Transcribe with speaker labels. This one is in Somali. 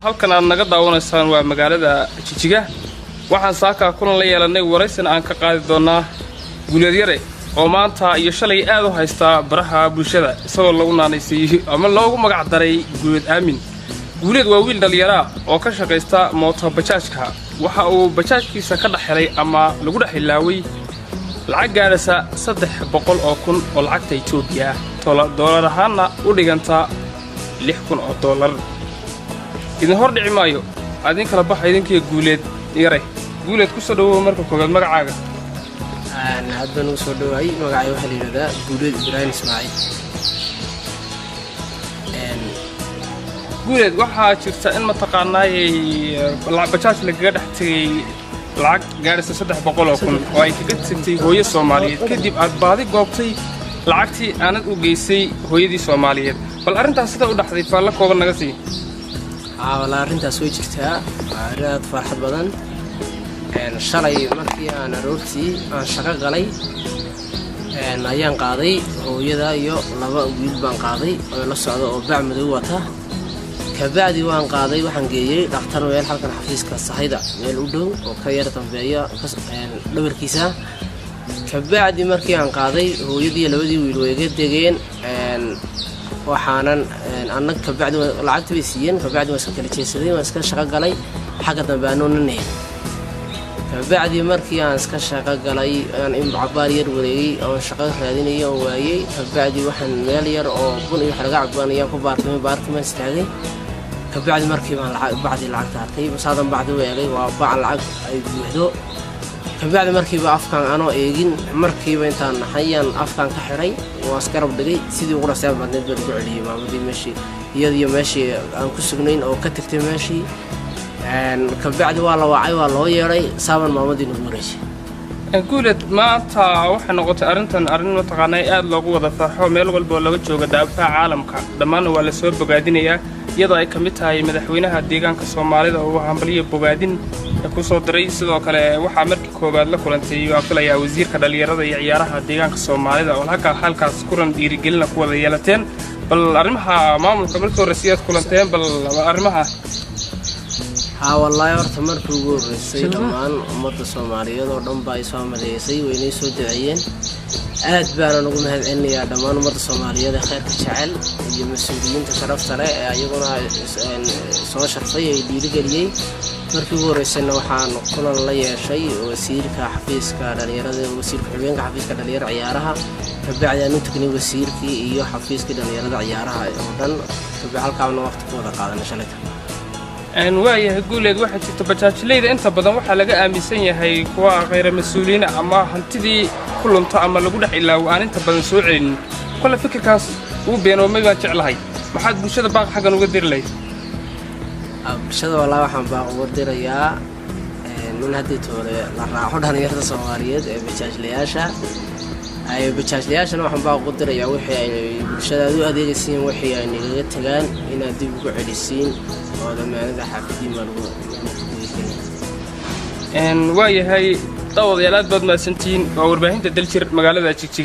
Speaker 1: halkan aad naga daawanaysaan waa magaalada Jigjiga waxaan saaka kulan la yeelanay waraysan aan ka qaadi doonaa Guuleed Yare oo maanta iyo shalay aad u haysta baraha bulshada isagoo lagu naanaysay ama loogu magac daray Guuleed Aamin. Guuleed waa wiil dhalinyaro oo ka shaqeysta mooto bajaajka waxa uu bajaajkiisa ka dhaxelay ama lagu dhaxilaaway lacag gaaraysa 300,000 oo kun oo lacagta Itoobiya dollar ahaana u dhiganta 6,000 oo dollar. إذا هرد عمايو عادين كلا بحر عادين كي Guuleed Yare Guuleed كسر مركب كوجد مرق عاجة.
Speaker 2: أنا هذا نوصل هاي مرق عاجة حلينا ذا Guuleed إبراهيم إسماعيل.
Speaker 1: Guuleed واحد شفت إن ما تقناي البجاج اللي قاعد حتى العق قاعد سدح بقوله كون وأي كده سنتي هو الصومالية كده بعد قابتي العقتي أنا وجيسي هو دي صومالية فالأرنت هسه وده حديث فلا كوبر نجسي.
Speaker 2: والله أرنتاس way jirtaa aad farxad badan shalay markii aan aroortii aan shaqo galay ayaan qaaday hooyada iyo laba wiil baan qaaday oo la socdo oo bac madow wata ka bacdi waan qaaday waxaan geeyay dhakhtar weel halkan xafiiska sahayda meel u dhow oo ka yar dambeeya dhabarkiisa ka bacdi markii aan qaaday hooyadii labadii wiil way iga degeen waxaanan anag ka bacdi lacagtii bay siiyeen ka bacdi waan iska kala jeesaday waan iska shaqo galay xagga dambe aanoonaneey ka bacdi markii aan iska shaqo galay aan in cabaar yar wareegay oo shaqo raadinayay oo waayay ka bacdi waxaan meel yar oo bun iyo xaraga cabanayaan ku baarkimay istaagay ka bacdi markii baan lacag taartay masaadan bacdi weegay waa baac lacag ay buuxdo ka bacdi markii ba afkaan anoo eegin markii ba intaan hayaan afkaan ka xiray waa skarab dhigay sidii ugu raasay badneed baan ku celiyay maamadii meeshii iyadoo meeshii aan ku sugnayn oo ka tagtay meeshii ka bacdi waa la wacay waa loo yeeray saaban maamadii nagu wareejay.
Speaker 1: Guuleed maanta waxay noqotay arrin ma taqaanay aad loogu wada farxo meel walba oo laga joogo daafaha caalamka dhammaan waa la soo bogaadinayaa iyadoo ay kamid tahay madaxweynaha deegaanka Soomaalida oo hambaliyo bogaadin ku soo diray sidoo kale waxa markii koobaad la kulantay oo afalaya wasiirka dhalinyarada iyo ciyaaraha deegaanka Soomaalida oo halkaas kulan dhiirigelin ku wada yeelateen bal arrimaha maamulka markii hore siyaad kulanteen bal arrimaha
Speaker 2: والله horta markii ugu horeysay dhamaan ummadda Soomaaliyeed oo dhan baa soo maleysay weynay soo dacayeen aad baan ugu mahadcelinayaa dhamaan ummadda Soomaaliyeed ee khayrka jecel iyo mas'uuliyiinta sharafta leh ee ayaguna soo sharfay ay dhiirigeliyay markii ugu horeysayna waxaan kulan la yeeshay wasiirka xafiiska dhalinyarada wasiirka xubinka xafiiska dhalinyarada ciyaaraha ka bacdi aan intii wasiirkii iyo xafiiska dhalinyarada ciyaaraha oo dhan ka bacdi halkaana waqti ku wada qaadanay shalay
Speaker 1: أن وايه Guuleed waxay jirto bajaajleyda inta badan waxa laga aaminsan yahay kuwa qeyr mas'uuliin ama hantidii kulunta ama lagu dhaxilaaw aan inta badan soo celin kala fikirkaas uu beenoomay baan jeclahay maxaad bulshada baaq xagan uga dirlay
Speaker 2: bulshada wallahi waxaan baaq uga dirayaa in hadii toole la raaxo dhalinyarada Soomaaliyeed ee bajaajlayaasha ay bajaajlayaashana waxaan baaq uga dirayaa wixii ay bulshada u adeegaysiin wixii ay naga tagaan in aad dib ugu celisiin ودمانة حافظي مرغو
Speaker 1: وايه هاي طاوض يالات بعد ما سنتين وورباهين تدلشر مقالة Jigjiga